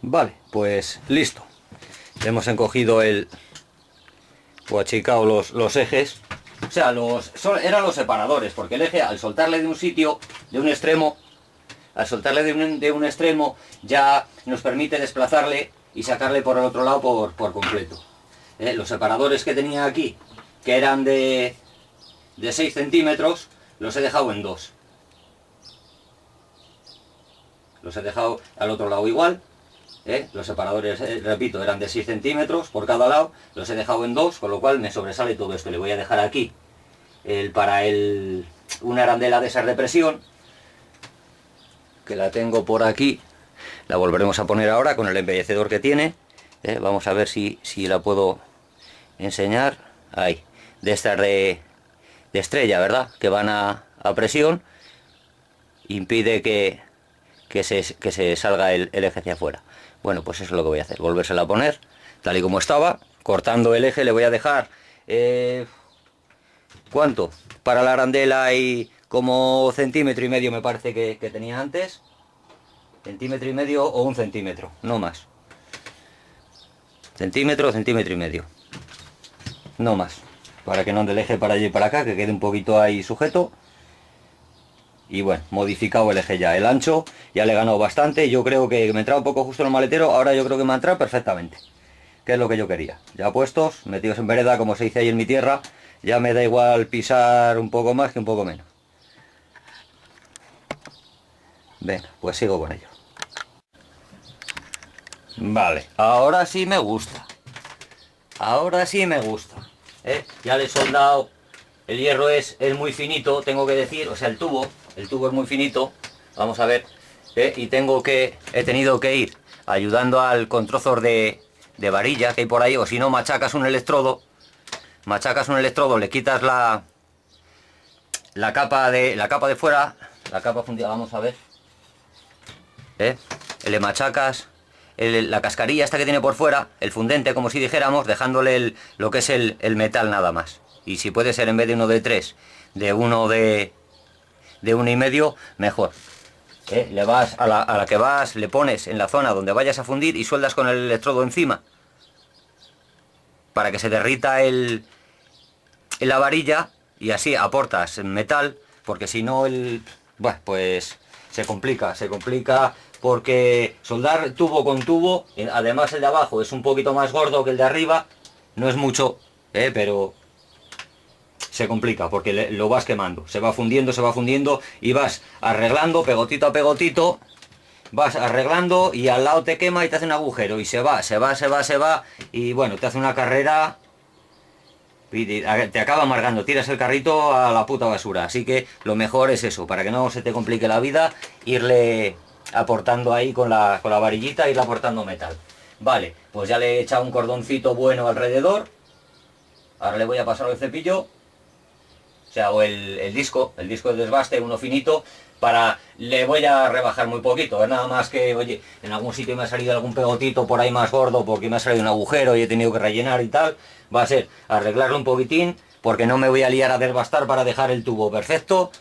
Vale, pues listo. Hemos encogido o achicado los ejes. O sea, eran los separadores, porque el eje, al soltarle de un sitio, de un extremo, al soltarle de un extremo, ya nos permite desplazarle y sacarle por el otro lado por completo. Los separadores que tenía aquí, que eran de 6 centímetros, los he dejado en 2. Los he dejado al otro lado igual. Los separadores, repito, eran de 6 centímetros por cada lado, los he dejado en 2, con lo cual me sobresale todo esto. Le voy a dejar aquí una arandela de esas de presión, que la tengo por aquí. La volveremos a poner ahora con el embellecedor que tiene. Vamos a ver si la puedo enseñar. Ahí, de estas de estrella, ¿verdad? Que van a presión. Impide que se salga el eje hacia afuera. Bueno, pues eso es lo que voy a hacer, volvérsela a poner tal y como estaba. Cortando el eje le voy a dejar ¿cuánto? Para la arandela y como 1,5 centímetros me parece que tenía antes. 1,5 centímetros o 1 centímetro, no más. Centímetro, 1,5 centímetros, no más, para que no ande el eje para allí y para acá, que quede un poquito ahí sujeto. Y bueno, modificado el eje ya, el ancho ya le he ganado bastante. Yo creo que me entraba un poco justo en el maletero, ahora yo creo que me ha entrado perfectamente, que es lo que yo quería. Ya puestos, metidos en vereda, como se dice ahí en mi tierra, ya me da igual pisar un poco más que un poco menos. Venga, pues sigo con ello. Vale, ahora sí me gusta. Ahora sí me gusta. Ya le he soldado. El hierro es muy finito, tengo que decir, o sea, el tubo es muy finito. Vamos a ver. Y he tenido que ir ayudando con trozos de varilla que hay por ahí, o si no machacas un electrodo, le quitas la capa de fuera, la capa fundida, vamos a ver. Le machacas la cascarilla esta que tiene por fuera, el fundente, como si dijéramos, dejándole lo que es el metal nada más. Y si puede ser, en vez de uno de 3, de 1,5, mejor. Le vas a la que vas, le pones en la zona donde vayas a fundir y sueldas con el electrodo encima, para que se derrita la varilla, y así aportas metal, porque si no bueno, pues se complica, porque soldar tubo con tubo, además el de abajo es un poquito más gordo que el de arriba, no es mucho, pero se complica, porque lo vas quemando, se va fundiendo y vas arreglando pegotito a pegotito, vas arreglando y al lado te quema y te hace un agujero y se va, y bueno, te hace una carrera y te acaba amargando, tiras el carrito a la puta basura. Así que lo mejor es eso, para que no se te complique la vida, irle aportando ahí con la varillita, irle aportando metal. Vale, pues ya le he echado un cordoncito bueno alrededor. Ahora le voy a pasar el cepillo, o sea, o el disco de desbaste, uno finito. Le voy a rebajar muy poquito, es nada más que, oye, en algún sitio me ha salido algún pegotito por ahí más gordo porque me ha salido un agujero y he tenido que rellenar y tal. Va a ser arreglarlo un poquitín, porque no me voy a liar a desbastar para dejar el tubo perfecto,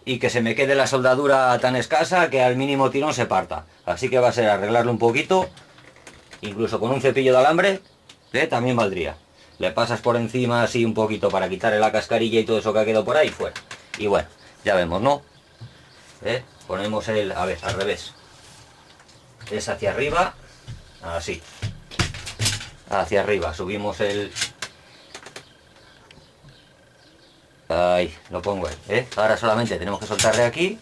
y que se me quede la soldadura tan escasa que al mínimo tirón se parta. Así que va a ser arreglarlo un poquito, incluso con un cepillo de alambre, también valdría. Le pasas por encima así un poquito para quitarle la cascarilla y todo eso que ha quedado por ahí fuera. Y bueno, ya vemos, ¿no? Ponemos a ver, al revés. Es hacia arriba, así. Hacia arriba, subimos ahí, lo pongo ahí, Ahora solamente tenemos que soltarle aquí,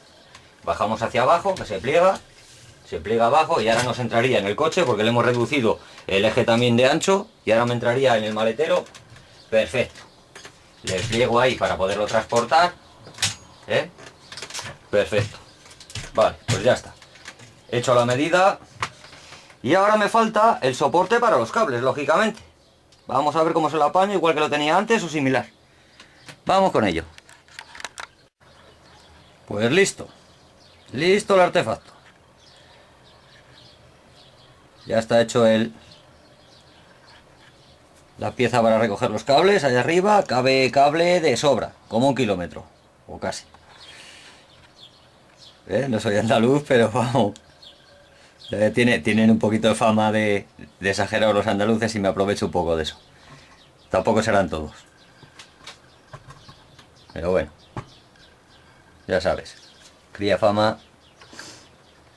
bajamos hacia abajo, que se pliega abajo, y ahora nos entraría en el coche, porque le hemos reducido el eje también de ancho, y ahora me entraría en el maletero, perfecto. Le pliego ahí para poderlo transportar, perfecto. Vale, pues ya está. He hecho la medida. Y ahora me falta el soporte para los cables, lógicamente. Vamos a ver cómo se lo apaño, igual que lo tenía antes o similar. Vamos con ello. Pues listo. Listo el artefacto. Ya está hecho la pieza para recoger los cables. Allá arriba cabe cable de sobra, como 1 kilómetro, o casi. No soy andaluz, pero vamos. Tienen un poquito de fama de exagerados los andaluces y me aprovecho un poco de eso. Tampoco serán todos. Pero bueno, ya sabes. Cría fama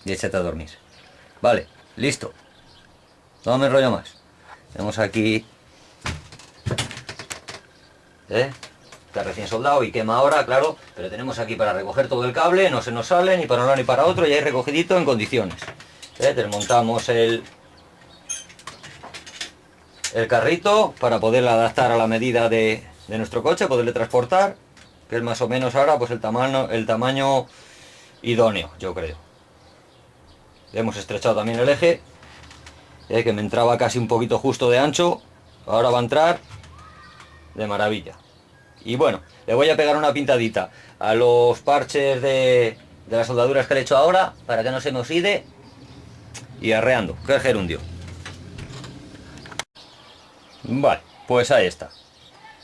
y échate a dormir. Vale, listo. No me enrollo más. Tenemos aquí... Está recién soldado y quema ahora, claro. Pero tenemos aquí para recoger todo el cable. No se nos sale ni para un lado ni para otro. Y ahí recogidito en condiciones. Desmontamos el carrito para poderle adaptar a la medida de nuestro coche, poderle transportar, que es más o menos ahora pues el tamaño idóneo, yo creo. Hemos estrechado también el eje, que me entraba casi un poquito justo de ancho, ahora va a entrar de maravilla. Y bueno, le voy a pegar una pintadita a los parches de las soldaduras que le he hecho ahora, para que no se me oxide, y arreando, que es gerundio. Vale, pues ahí está.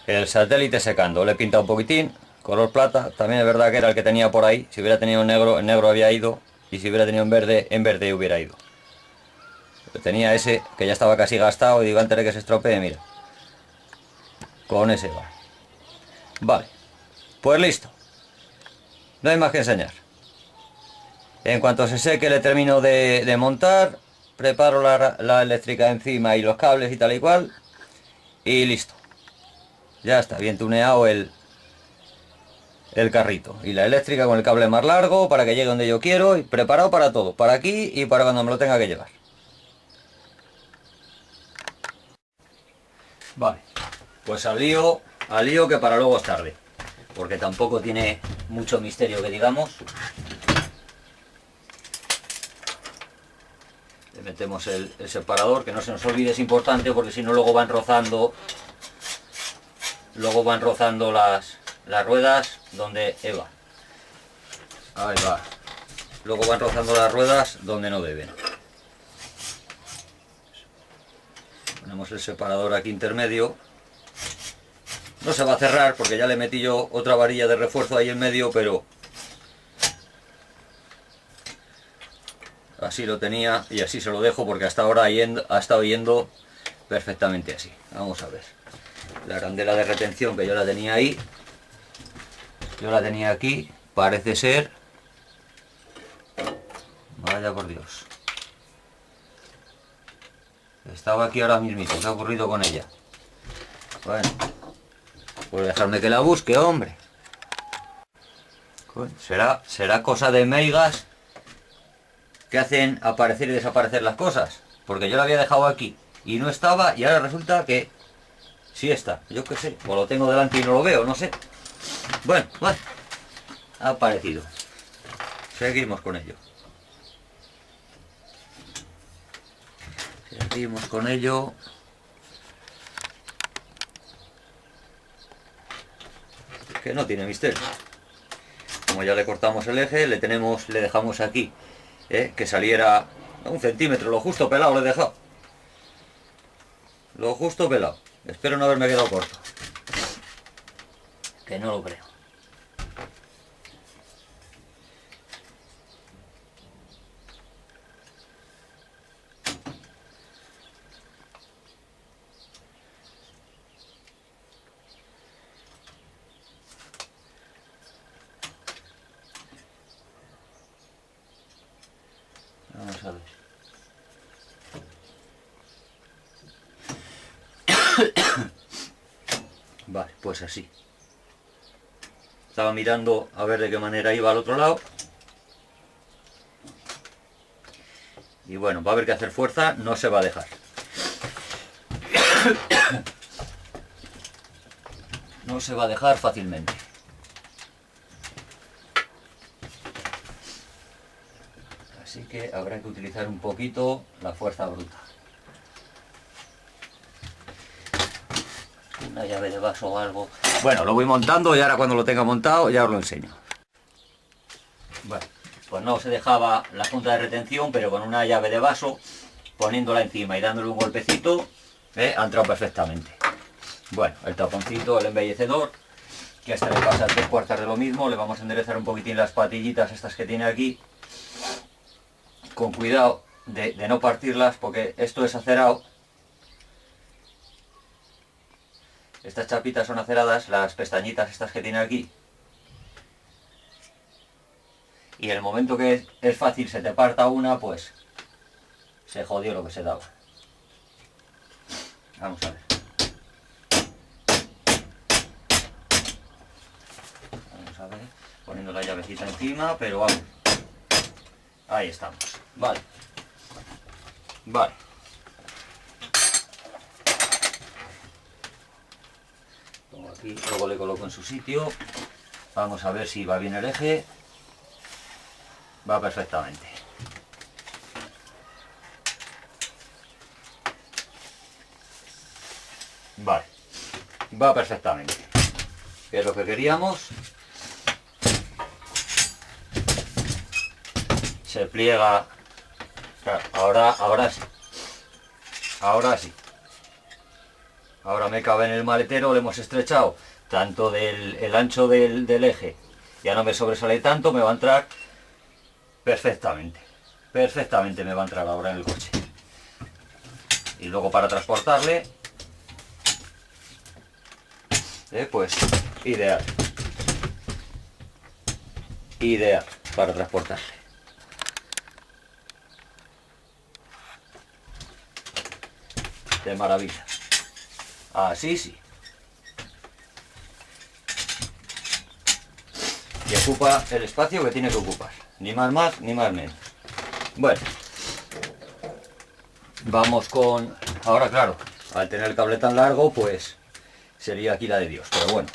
El satélite secando, le he pintado un poquitín, color plata, también es verdad que era el que tenía por ahí. Si hubiera tenido en negro había ido, y si hubiera tenido en verde hubiera ido. Pero tenía ese, que ya estaba casi gastado, y digo, antes de que se estropee, mira. Con ese va. Vale, pues listo. No hay más que enseñar. En cuanto se seque le termino de montar, preparo la eléctrica encima y los cables y tal y cual, y listo. Ya está, bien tuneado el carrito. Y la eléctrica con el cable más largo para que llegue donde yo quiero y preparado para todo. Para aquí y para cuando me lo tenga que llevar. Vale. Pues al lío que para luego es tarde. Porque tampoco tiene mucho misterio que digamos. Le metemos el separador, que no se nos olvide, es importante porque si no luego van rozando. Luego van rozando las ruedas donde Eva. Ahí va. Luego van rozando las ruedas donde no deben. Ponemos el separador aquí intermedio. No se va a cerrar porque ya le metí yo otra varilla de refuerzo ahí en medio, pero así lo tenía y así se lo dejo porque hasta ahora ha estado yendo perfectamente así. Vamos a ver. La candela de retención que yo la tenía ahí, yo la tenía aquí, parece ser... Vaya por Dios. Estaba aquí ahora mismo, ¿qué ha ocurrido con ella? Bueno, pues dejarme que la busque, hombre. ¿Será cosa de meigas que hacen aparecer y desaparecer las cosas? Porque yo la había dejado aquí y no estaba y ahora resulta que sí está. Yo qué sé, o lo tengo delante y no lo veo, no sé. Bueno, ha aparecido. Seguimos con ello. Seguimos con ello. Que no tiene misterio. Como ya le cortamos el eje, le dejamos aquí, que saliera 1 centímetro, lo justo pelado le he dejado. Lo justo pelado. Espero no haberme quedado corto. Que no lo creo. Vamos a ver. Vale, pues así. Estaba mirando a ver de qué manera iba al otro lado. Y bueno, va a haber que hacer fuerza, no se va a dejar. No se va a dejar fácilmente. Así que habrá que utilizar un poquito la fuerza bruta. Una llave de vaso o algo. Bueno, lo voy montando y ahora cuando lo tenga montado ya os lo enseño. Bueno, pues no se dejaba la punta de retención, pero con una llave de vaso, poniéndola encima y dándole un golpecito, ha entrado perfectamente. Bueno, el taponcito, el embellecedor, que hasta le pasa 3/4 de lo mismo. Le vamos a enderezar un poquitín las patillitas estas que tiene aquí, con cuidado, de no partirlas, porque esto es acerado. Estas chapitas son aceradas, las pestañitas estas que tiene aquí. Y en el momento que es fácil se te parta una, pues se jodió lo que se daba. Vamos a ver. Vamos a ver, poniendo la llavecita encima, pero vamos. Ahí estamos. Vale. Vale. Pongo aquí, luego le coloco en su sitio. Vamos a ver si va bien el eje. Va perfectamente. Vale. Va perfectamente. ¿Qué es lo que queríamos? Se pliega. Claro, ahora sí. Ahora sí. Ahora me cabe en el maletero, le hemos estrechado tanto el ancho del eje. Ya no me sobresale tanto, me va a entrar perfectamente. Perfectamente me va a entrar ahora en el coche. Y luego para transportarle, pues ideal. Ideal para transportarle. De maravilla. Así sí. Y ocupa el espacio que tiene que ocupar. Ni más ni más menos. Bueno. Vamos con... Ahora claro, al tener el cable tan largo, pues sería aquí la de Dios. Pero bueno.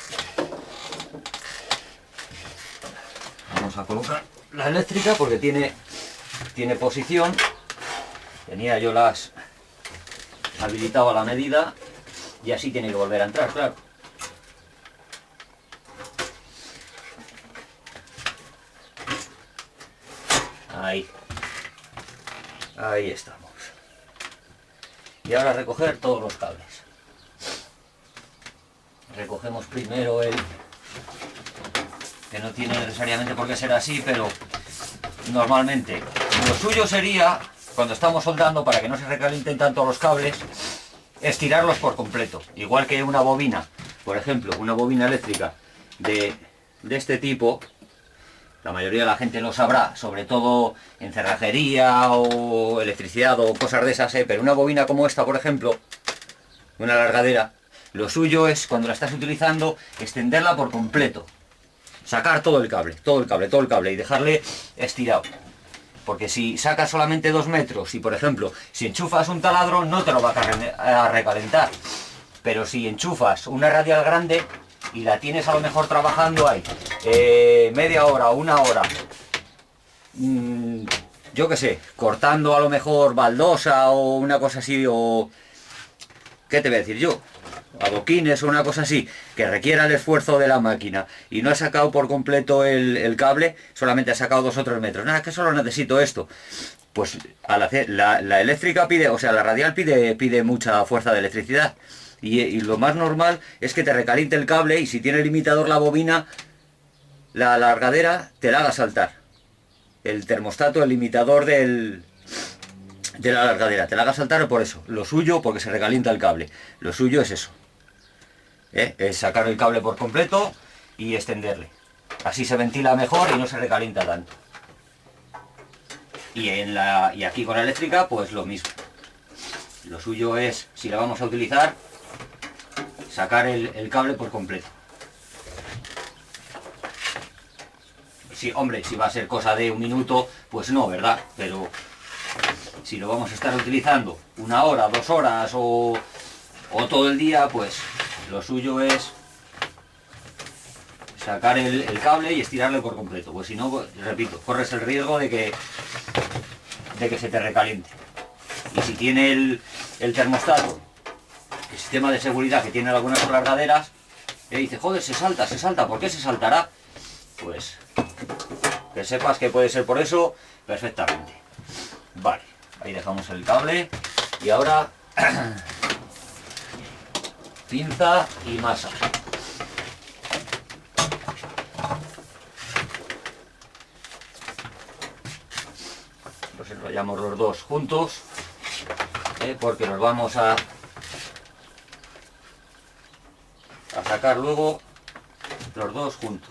Vamos a colocar la eléctrica porque tiene posición. Tenía yo las habilitado a la medida. Y así tiene que volver a entrar, claro. Ahí. Ahí estamos. Y ahora recoger todos los cables. Recogemos primero el... que no tiene necesariamente por qué ser así, pero normalmente lo suyo sería, cuando estamos soldando, para que no se recalienten tanto los cables, estirarlos por completo, igual que una bobina, por ejemplo, una bobina eléctrica de este tipo, la mayoría de la gente lo sabrá, sobre todo en cerrajería o electricidad o cosas de esas, pero una bobina como esta, por ejemplo, una alargadera, lo suyo es, cuando la estás utilizando, extenderla por completo, sacar todo el cable y dejarle estirado. Porque si sacas solamente 2 metros y, por ejemplo, si enchufas un taladro, no te lo va a recalentar. Pero si enchufas una radial grande y la tienes a lo mejor trabajando ahí media hora o una hora, yo qué sé, cortando a lo mejor baldosa o una cosa así, o... ¿qué te voy a decir yo? Adoquines o una cosa así, que requiera el esfuerzo de la máquina y no ha sacado por completo el cable, solamente ha sacado 2 o 3 metros, nada, que solo necesito esto. Pues al hacer, la eléctrica pide, o sea, la radial pide mucha fuerza de electricidad y lo más normal es que te recaliente el cable y si tiene limitador la bobina, la alargadera, te la haga saltar. El termostato, el limitador de la alargadera, te la haga saltar por eso. Lo suyo, porque se recalienta el cable, lo suyo es eso. Es sacar el cable por completo y extenderle. Así se ventila mejor y no se recalienta tanto. Y aquí con la eléctrica, pues lo mismo. Lo suyo es, si la vamos a utilizar, sacar el cable por completo. Sí, hombre, si va a ser cosa de 1 minuto, pues no, ¿verdad? Pero si lo vamos a estar utilizando 1 hora, 2 horas o todo el día, pues lo suyo es sacar el cable y estirarle por completo, pues si no, pues, repito, corres el riesgo de que se te recaliente. Y si tiene el termostato, el sistema de seguridad que tiene algunas alargaderas, dice, joder, se salta, ¿por qué se saltará? Pues que sepas que puede ser por eso perfectamente. Vale, ahí dejamos el cable y ahora pinza y masa. Los enrollamos vayamos los dos juntos, porque los vamos a sacar luego los dos juntos.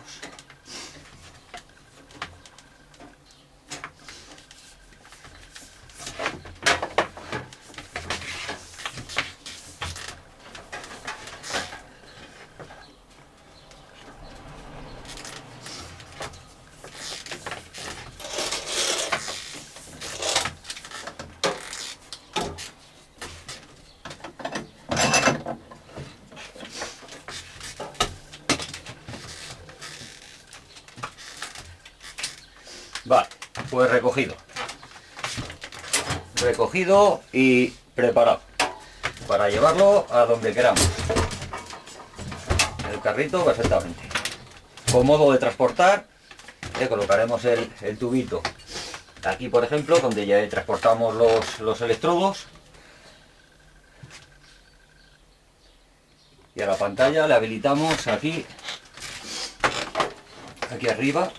Vale, pues recogido y preparado para llevarlo a donde queramos. El carrito perfectamente cómodo de transportar. Colocaremos el tubito aquí, por ejemplo, donde ya transportamos los electrodos, y a la pantalla le habilitamos aquí arriba.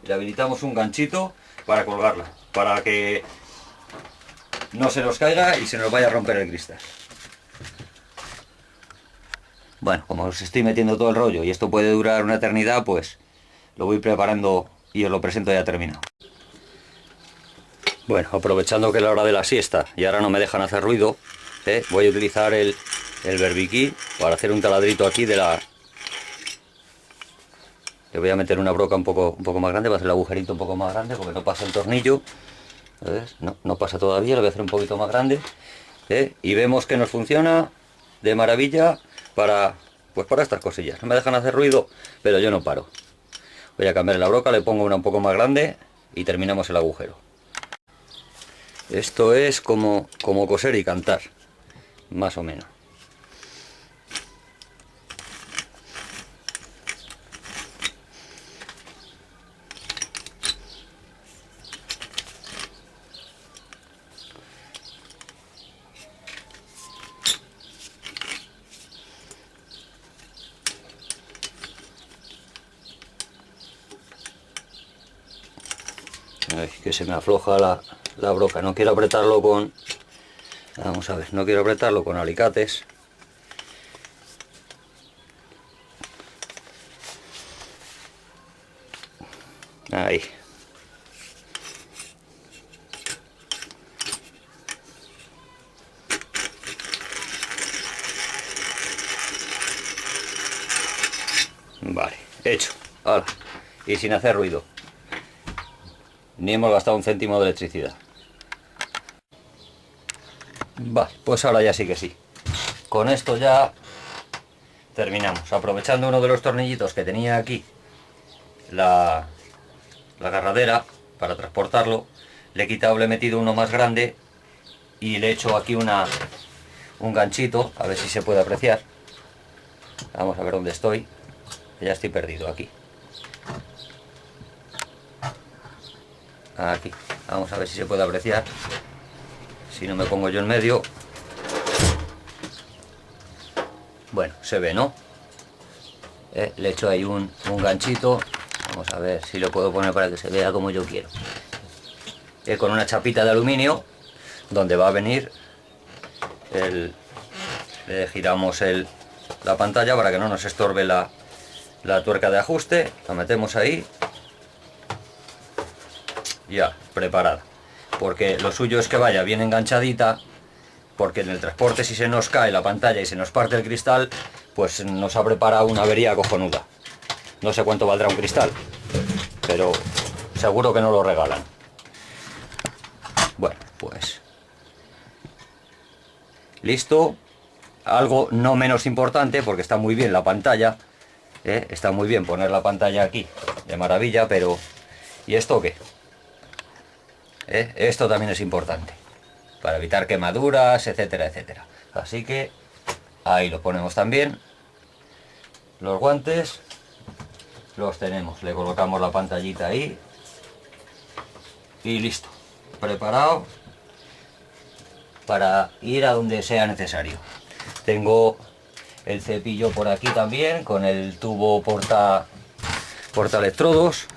Le habilitamos un ganchito para colgarla, para que no se nos caiga y se nos vaya a romper el cristal. Bueno, como os estoy metiendo todo el rollo y esto puede durar una eternidad, pues lo voy preparando y os lo presento ya terminado. Bueno, aprovechando que es la hora de la siesta y ahora no me dejan hacer ruido, voy a utilizar el berbiquí para hacer un taladrito aquí de la... Le voy a meter una broca un poco más grande, va a hacer el agujerito un poco más grande porque no pasa el tornillo. ¿Ves? No pasa todavía, lo voy a hacer un poquito más grande. Y vemos que nos funciona de maravilla para estas cosillas. No me dejan hacer ruido, pero yo no paro. Voy a cambiar la broca, le pongo una un poco más grande y terminamos el agujero. Esto es como coser y cantar, más o menos. Ay, que se me afloja la broca, no quiero apretarlo con... Vamos a ver, no quiero apretarlo con alicates. Ahí. Vale, hecho. Ahora, y sin hacer ruido. Ni hemos gastado un céntimo de electricidad. Vale, pues ahora ya sí que sí. Con esto ya terminamos. Aprovechando uno de los tornillitos que tenía aquí, la agarradera para transportarlo, le he quitado, le he metido uno más grande y le he hecho aquí un ganchito, a ver si se puede apreciar. Vamos a ver dónde estoy. Ya estoy perdido aquí. Aquí, vamos a ver si se puede apreciar. Si no me pongo yo en medio. Bueno, se ve, ¿no? Le he hecho ahí un ganchito. Vamos a ver si lo puedo poner para que se vea como yo quiero. Con una chapita de aluminio donde va a venir le giramos la pantalla para que no nos estorbe la tuerca de ajuste. La metemos ahí. Ya, preparada, porque lo suyo es que vaya bien enganchadita, porque en el transporte, si se nos cae la pantalla y se nos parte el cristal, pues nos ha preparado una avería cojonuda. No sé cuánto valdrá un cristal, pero seguro que no lo regalan. Bueno, pues listo. Algo no menos importante, porque está muy bien la pantalla, está muy bien poner la pantalla aquí, de maravilla, pero ¿y esto qué? Esto también es importante para evitar quemaduras, etcétera, etcétera. Así que ahí lo ponemos también. Los guantes los tenemos, le colocamos la pantallita ahí y listo, preparado para ir a donde sea necesario. Tengo el cepillo por aquí también con el tubo porta electrodos.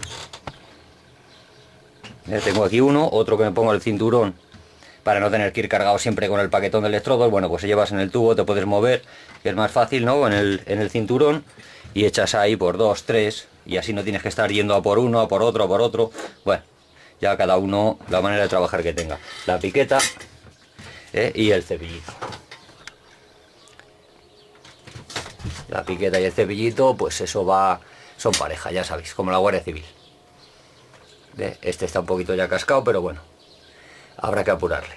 Tengo aquí uno, otro que me pongo el cinturón para no tener que ir cargado siempre con el paquetón de electrodos. Bueno, pues si llevas en el tubo te puedes mover, que es más fácil, ¿no? En el cinturón, y echas ahí por 2, 3, y así no tienes que estar yendo a por uno, a por otro, a por otro. Bueno, ya cada uno la manera de trabajar que tenga. La piqueta y el cepillito. La piqueta y el cepillito, pues eso va, son pareja, ya sabéis, como la Guardia Civil. Este está un poquito ya cascado, pero bueno, habrá que apurarle.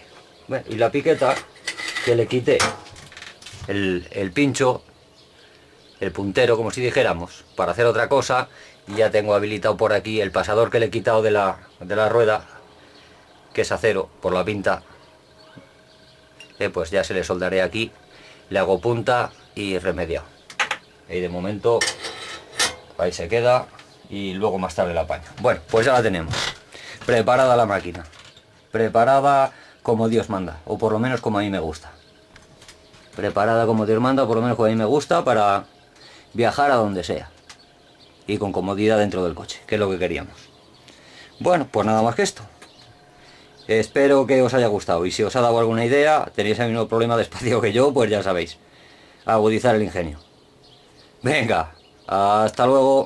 Bueno, y la piqueta, que le quité el pincho, el puntero, como si dijéramos, para hacer otra cosa, y ya tengo habilitado por aquí el pasador que le he quitado de la rueda, que es acero, por la pinta. Pues ya se le soldaré aquí, le hago punta y remediado. Y de momento ahí se queda, y luego más tarde la apaño. Bueno, pues ya la tenemos preparada la máquina, preparada como Dios manda, o por lo menos como a mí me gusta. Preparada como Dios manda, o por lo menos como a mí me gusta, para viajar a donde sea y con comodidad dentro del coche, que es lo que queríamos. Bueno, pues nada más que esto. Espero que os haya gustado, y si os ha dado alguna idea, tenéis el mismo problema de espacio que yo, pues ya sabéis, agudizar el ingenio. Venga, hasta luego.